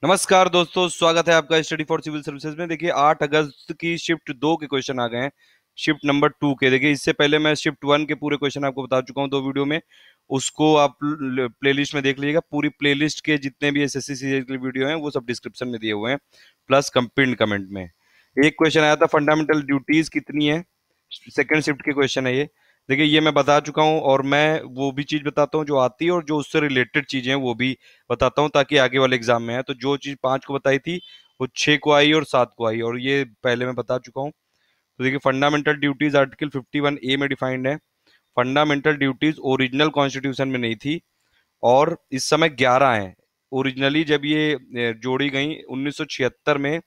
नमस्कार दोस्तों, स्वागत है आपका स्टडी फॉर सिविल सर्विसेज में। देखिए 8 अगस्त की शिफ्ट 2 के क्वेश्चन आ गए हैं, शिफ्ट नंबर 2 के। देखिए इससे पहले मैं शिफ्ट 1 के पूरे क्वेश्चन आपको बता चुका हूं 2 वीडियो में। उसको आप प्लेलिस्ट में देख लीजिएगा। पूरी प्लेलिस्ट के जितने भी एसएससी सीजीएल के वीडियो हैं वो सब डिस्क्रिप्शन में दिए हुए हैं, प्लस पिन कमेंट में। एक क्वेश्चन आया था, फंडामेंटल ड्यूटीज कितनी है, सेकंड शिफ्ट के क्वेश्चन है ये। देखिए ये मैं बता चुका हूं, और मैं वो भी चीज बताता हूँ जो आती है और जो उससे रिलेटेड चीजें हैं वो भी बताता हूँ, ताकि आगे वाले एग्जाम में है। तो जो चीज 5 को बताई थी वो 6 को आई और 7 को आई, और ये पहले मैं बता चुका हूँ। तो देखिए फंडामेंटल ड्यूटीज आर्टिकल 51A में डिफाइंड है। फंडामेंटल ड्यूटीज ओरिजिनल कॉन्स्टिट्यूशन में नहीं थी, और इस समय 11 हैं। ओरिजिनली जब ये जोड़ी गई 1976 में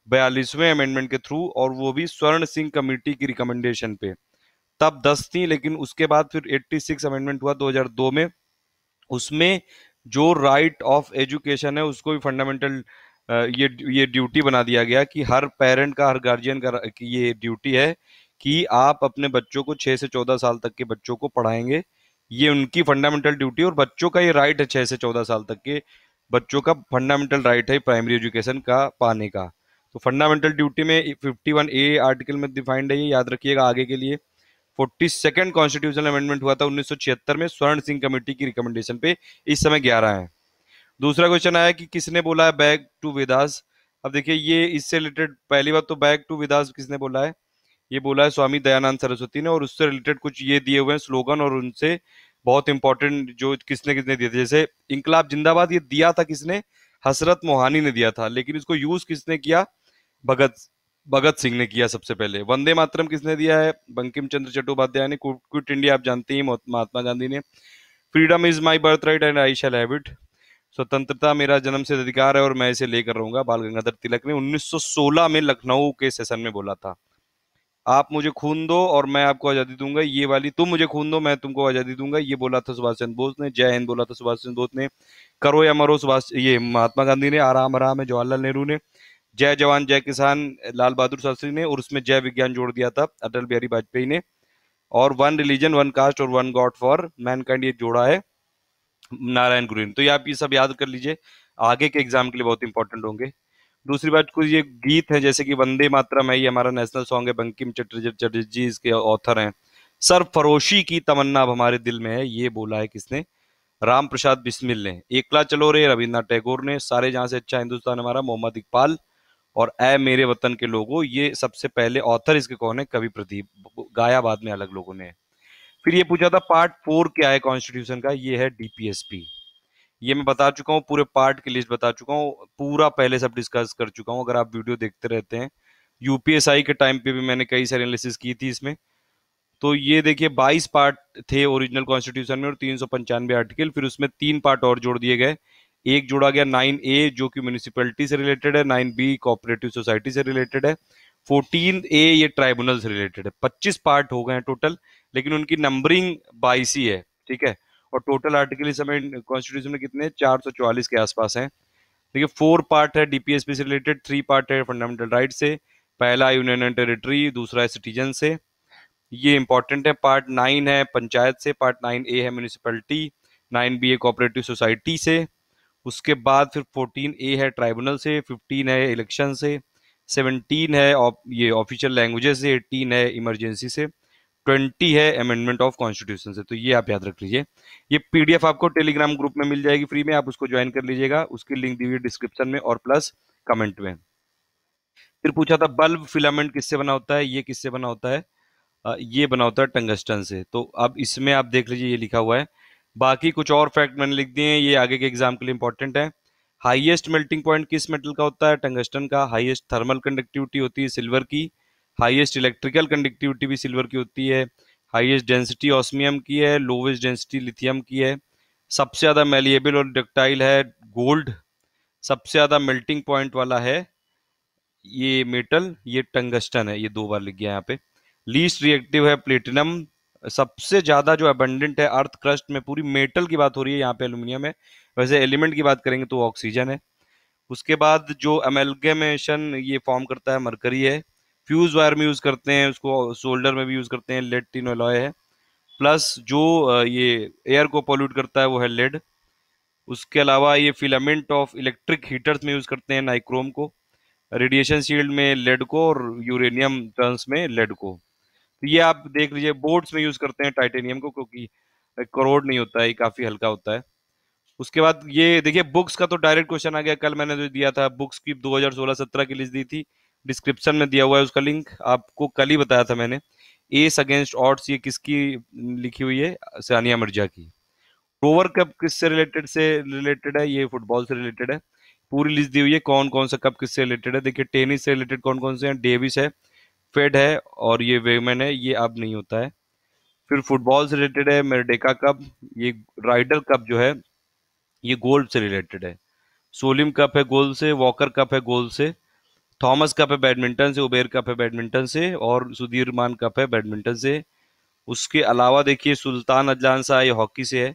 42वें अमेंडमेंट के थ्रू, और वो भी स्वर्ण सिंह कमेटी की रिकमेंडेशन पे। तब 10 थी, लेकिन उसके बाद फिर 86 अमेंडमेंट हुआ 2002 में। उसमें जो राइट ऑफ एजुकेशन है उसको भी फंडामेंटल ये ड्यूटी बना दिया गया कि हर पेरेंट का, हर गार्जियन का कि ये ड्यूटी है कि आप अपने बच्चों को 6 से 14 साल तक के बच्चों को पढ़ाएंगे। ये उनकी फंडामेंटल ड्यूटी, और बच्चों का ये राइट है 6 से 14 साल तक के बच्चों का फंडामेंटल राइट है प्राइमरी एजुकेशन का पाने का। तो फंडामेंटल ड्यूटी में 51A आर्टिकल में डिफाइंड है, ये याद रखिएगा आगे के लिए। 42nd कॉन्स्टिट्यूशनल अमेंडमेंट हुआ था 1976 में स्वर्ण सिंह कमेटी की रिकमेंडेशन पे। इस समय 11 है। दूसरा क्वेश्चन आया कि किसने बोला है बैक टू वेदास। अब देखिए ये इससे रिलेटेड, पहली बात तो बैक टू वेदास किसने बोला है, ये बोला है स्वामी दयानंद सरस्वती ने, और उससे रिलेटेड कुछ ये दिए हुए हैं स्लोगन, और उनसे बहुत इंपॉर्टेंट जो किसने किसने दिए थे, जैसे इंकलाब जिंदाबाद ये दिया था किसने, हसरत मोहानी ने दिया था, लेकिन इसको यूज किसने किया, भगत भगत सिंह ने किया सबसे पहले। वंदे मातरम किसने दिया है, बंकिम चंद्र चट्टोपाध्याय ने। क्विट इंडिया आप जानते ही महात्मा गांधी ने। Freedom is my birth right and I shall have it, स्वतंत्रता मेरा जन्म से अधिकार है और मैं इसे लेकर रहूंगा, बाल गंगाधर तिलक ने 1916 में लखनऊ के सेशन में बोला था। आप मुझे खून दो और मैं आपको आजादी दूंगा, ये वाली तुम मुझे खून दो मैं तुमको आजादी दूंगा, ये बोला था सुभाष चंद्र बोस ने। जय हिंद बोला था सुभाष चंद्र बोस ने। करो या मरो सुभाष, ये महात्मा गांधी ने। आराम आराम है जवाहरलाल नेहरू ने। जय जवान जय किसान लाल बहादुर शास्त्री ने, और उसमें जय विज्ञान जोड़ दिया था अटल बिहारी वाजपेयी ने। और वन रिलीजन वन कास्ट और वन गॉड फॉर मैनकाइंड ये जोड़ा है नारायण गुरु ने। तो ये आप ये सब याद कर लीजिए, आगे के एग्जाम के लिए बहुत इंपॉर्टेंट होंगे। दूसरी बात, कुछ ये गीत है जैसे कि वंदे मातरम है, ये हमारा नेशनल सॉन्ग है, बंकिम चटर्जी इसके ऑथर हैं। सरफरोशी की तमन्ना अब हमारे दिल में है, ये बोला है किसने, राम प्रसाद बिस्मिल ने। एकला चलो रे रविन्द्रनाथ टैगोर ने। सारे जहां से अच्छा हिंदुस्तान हमारा मोहम्मद इकबाल। और ऐ मेरे वतन के लोगों, ये सबसे पहले ऑथर इसके कौन है, कवि प्रदीप। गाया बाद में अलग लोगों ने। फिर ये पूछा था पार्ट 4 क्या है कॉन्स्टिट्यूशन का, ये है डीपीएसपी। ये मैं बता चुका हूँ, पूरे पार्ट की लिस्ट बता चुका हूँ, पूरा पहले सब डिस्कस कर चुका हूँ, अगर आप वीडियो देखते रहते हैं। यूपीएसआई के टाइम पे भी मैंने कई सारी एनालिसिस की थी इसमें। तो ये देखिए 22 पार्ट थे ओरिजिनल कॉन्स्टिट्यूशन में, और 395 आर्टिकल। फिर उसमें 3 पार्ट और जोड़ दिए गए। एक जोड़ा गया 9A जो कि म्यूनिसिपैलिटी से रिलेटेड है, 9B कोऑपरेटिव सोसाइटी से रिलेटेड है, 14A ये ट्राइब्यूनल से रिलेटेड है। 25 पार्ट हो गए हैं टोटल, लेकिन उनकी नंबरिंग 22 ही है, ठीक है। और टोटल आर्टिकल इस समय कॉन्स्टिट्यूशन में कितने, 444 के आसपास हैं। देखिए 4 पार्ट है डीपीएसपी से रिलेटेड, 3 पार्ट है फंडामेंटल राइट से। पहला यूनियन एंड टेरिटरी, दूसरा है सिटीजन से। ये इंपॉर्टेंट है। पार्ट 9 है पंचायत से, पार्ट 9A है म्यूनिसिपैलिटी, 9B है कोऑपरेटिव सोसाइटी से। उसके बाद फिर 14A है ट्राइब्यूनल से, 15 है इलेक्शन से, 17 है ये ऑफिशियल लैंग्वेजेस से, 18 है इमरजेंसी से, 20 है अमेंडमेंट ऑफ कॉन्स्टिट्यूशन से। तो ये आप याद रख लीजिए। ये पीडीएफ आपको टेलीग्राम ग्रुप में मिल जाएगी फ्री में, आप उसको ज्वाइन कर लीजिएगा, उसकी लिंक दी हुई डिस्क्रिप्शन में और प्लस कमेंट में। फिर पूछा था बल्ब फिलामेंट किससे बना होता है, ये किससे बना होता है, ये बना होता है टंगस्टन से। तो अब इसमें आप देख लीजिए, ये लिखा हुआ है। बाकी कुछ और फैक्ट मैंने लिख दिए हैं, ये आगे के एग्जाम के लिए इंपॉर्टेंट है। हाईएस्ट मेल्टिंग पॉइंट किस मेटल का होता है, टंगस्टन का। हाईएस्ट थर्मल कंडक्टिविटी होती है सिल्वर की। हाईएस्ट इलेक्ट्रिकल कंडक्टिविटी भी सिल्वर की होती है। हाईएस्ट डेंसिटी ऑस्मियम की है, लोवेस्ट डेंसिटी लिथियम की है। सबसे ज्यादा मेलिएबल और डक्टाइल है गोल्ड। सबसे ज्यादा मेल्टिंग पॉइंट वाला है ये मेटल, ये टंगस्टन है, ये 2 बार लिख गया यहाँ पे। लीस्ट रिएक्टिव है प्लेटिनम। सबसे ज्यादा जो अबंडेंट है अर्थ क्रस्ट में, पूरी मेटल की बात हो रही है यहाँ पे, एल्यूमिनियम है। वैसे एलिमेंट की बात करेंगे तो ऑक्सीजन है। उसके बाद जो अमेल्गेमेशन ये फॉर्म करता है मरकरी है। फ्यूज वायर में यूज करते हैं उसको, सोल्डर में भी यूज करते हैं, लेड टिन एलॉय है। प्लस जो ये एयर को पोल्यूट करता है वो है लेड। उसके अलावा ये फिलामेंट ऑफ इलेक्ट्रिक हीटर्स में यूज करते हैं नाइक्रोम को, रेडिएशन शील्ड में लेड को, और यूरेनियम टर्न्स में लेड को। तो ये आप देख लीजिए, बोर्ड्स में यूज करते हैं टाइटेनियम को, क्योंकि करोड़ नहीं होता है, ये काफी हल्का होता है। उसके बाद ये देखिए, बुक्स का तो डायरेक्ट क्वेश्चन आ गया, कल मैंने जो दिया था बुक्स की 2016-17 की लिस्ट दी थी, डिस्क्रिप्शन में दिया हुआ है उसका लिंक, आपको कल ही बताया था मैंने। एस अगेंस्ट ऑड्स ये किसकी लिखी हुई है? सानिया मिर्जा की। रोवर कप किससे रिलेटेड है? ये फुटबॉल से रिलेटेड है। पूरी लिस्ट दी हुई है कौन कौन सा कप किससे रिलेटेड है। देखिए, टेनिस से रिलेटेड कौन कौन से हैं, डेविस है, फेड है, और ये वेमन है, ये अब नहीं होता है। फिर फुटबॉल से रिलेटेड है मेरडेका कप, ये राइडर कप जो है ये गोल्फ से रिलेटेड है। सोलिम कप है गोल्फ से, वॉकर कप है गोल्फ से, थॉमस कप है बैडमिंटन से, उबेर कप है बैडमिंटन से, और सुधीरमान कप है बैडमिंटन से। उसके अलावा देखिए, सुल्तान अजलान शाह ये हॉकी से है,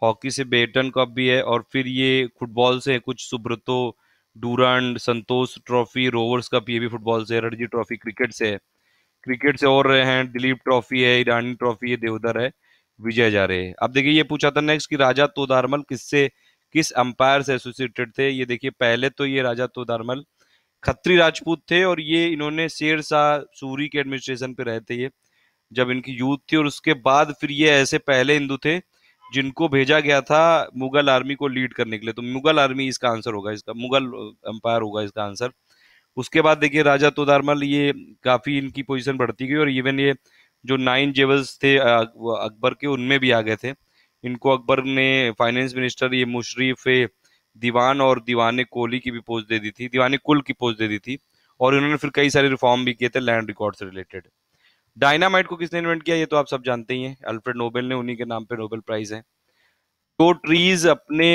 हॉकी से बेटन कप भी है। और फिर ये फुटबॉल से है कुछ, सुब्रतो, डूरांड, संतोष ट्रॉफी, रोवर्स कप ये भी फुटबॉल से है। रणजी ट्रॉफी क्रिकेट से है, क्रिकेट से और रहे हैं, दिलीप ट्रॉफी है, ईरानी ट्रॉफी है, देवधर है, विजय जा रहे हैं। अब देखिए, ये पूछा था नेक्स्ट कि राजा तोदारमल किससे, किस अंपायर से एसोसिएटेड थे। ये देखिए, पहले तो ये राजा तोदारमल खत्री राजपूत थे, और ये इन्होंने शेर शाह सूरी के एडमिनिस्ट्रेशन पे रहे थे ये, जब इनकी यूथ थी। और उसके बाद फिर ये ऐसे पहले हिंदू थे जिनको भेजा गया था मुगल आर्मी को लीड करने के लिए। तो मुगल आर्मी इसका आंसर होगा, इसका मुगल एम्पायर होगा इसका आंसर। उसके बाद देखिए, राजा तोदारमल ये काफी इनकी पोजीशन बढ़ती गई, और इवन ये जो 9 जेवल्स थे वो अकबर के, उनमें भी आ गए थे। इनको अकबर ने फाइनेंस मिनिस्टर, ये मुशर्रफ दीवान और दीवाने कोली की भी पोस्ट दे दी थी, दीवाने कुल की पोस्ट दे दी थी। और इन्होंने फिर कई सारे रिफॉर्म भी किए थे लैंड रिकॉर्ड से रिलेटेड। डायनामाइट को किसने इन्वेंट किया, ये तो आप सब जानते ही हैं, अल्फ्रेड नोबेल ने, उन्हीं के नाम पे नोबेल प्राइज है। तो ट्रीज अपने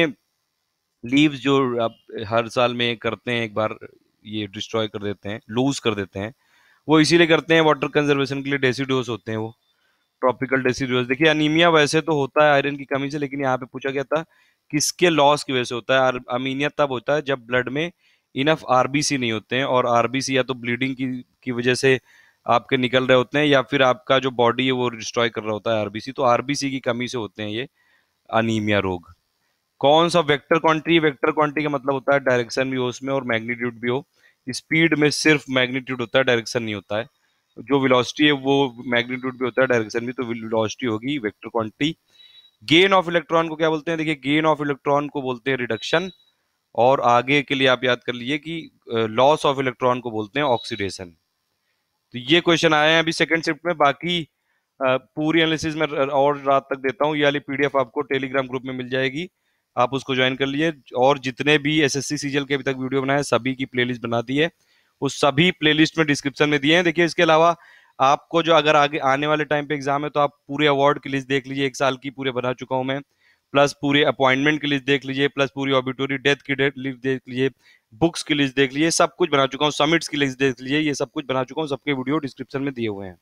लीव्स जो अब हर साल में करते हैं एक बार, ये डिस्ट्रॉय कर देते हैं, लूज कर देते हैं, वो इसीलिए करते हैं वाटर कंजर्वेशन के लिए, डेसिडुअस होते हैं वो, ट्रॉपिकल डेसिडुअस। देखिए, अनीमिया वैसे तो होता है आयरन की कमी से, लेकिन यहाँ पे पूछा गया था किसके लॉस की वजह से होता है। अमीनिया तब होता है जब ब्लड में इनफ आरबीसी नहीं होते हैं, और आरबीसी या तो ब्लीडिंग की वजह से आपके निकल रहे होते हैं, या फिर आपका जो बॉडी है वो डिस्ट्रॉय कर रहा होता है आरबीसी, तो आरबीसी की कमी से होते हैं ये अनीमिया रोग। कौन सा वेक्टर क्वांटिटी, वेक्टर क्वांटिटी का मतलब होता है डायरेक्शन भी हो उसमें और मैग्नीट्यूड भी हो। स्पीड में सिर्फ मैग्नीट्यूड होता है, डायरेक्शन नहीं होता है। जो वेलोसिटी है वो मैग्नीट्यूड भी होता है, डायरेक्शन भी, तो वेलोसिटी होगी vector quantity. Gain of electron को क्या बोलते हैं? देखिए, गेन ऑफ इलेक्ट्रॉन को बोलते हैं रिडक्शन, और आगे के लिए आप याद कर लीजिए कि लॉस ऑफ इलेक्ट्रॉन को बोलते हैं ऑक्सीडेशन। तो ये क्वेश्चन आए हैं अभी सेकंड शिफ्ट में। बाकी पूरी एनालिसिस में और रात तक देता हूँ, ये वाली पीडीएफ आपको टेलीग्राम ग्रुप में मिल जाएगी, आप उसको ज्वाइन कर लीजिए। और जितने भी एसएससी सीजीएल के अभी तक वीडियो बनाए सभी की प्लेलिस्ट बना दी है, उस सभी प्लेलिस्ट में डिस्क्रिप्शन में दिए हैं। देखिए, इसके अलावा आपको जो अगर आगे आने वाले टाइम पे एग्जाम है, तो आप पूरे अवार्ड की लिस्ट देख लीजिए, एक साल की पूरे बना चुका हूं मैं, प्लस पूरे अपॉइंटमेंट की लिस्ट देख लीजिए, प्लस पूरी ऑबिटोरी डेथ की लिस्ट देख लीजिए, बुक्स की लिस्ट देख लीजिए, सब कुछ बना चुका हूँ, समिट्स की लिस्ट देख लीजिए, ये सब कुछ बना चुका हूँ, सबके वीडियो डिस्क्रिप्शन में दिए हुए हैं।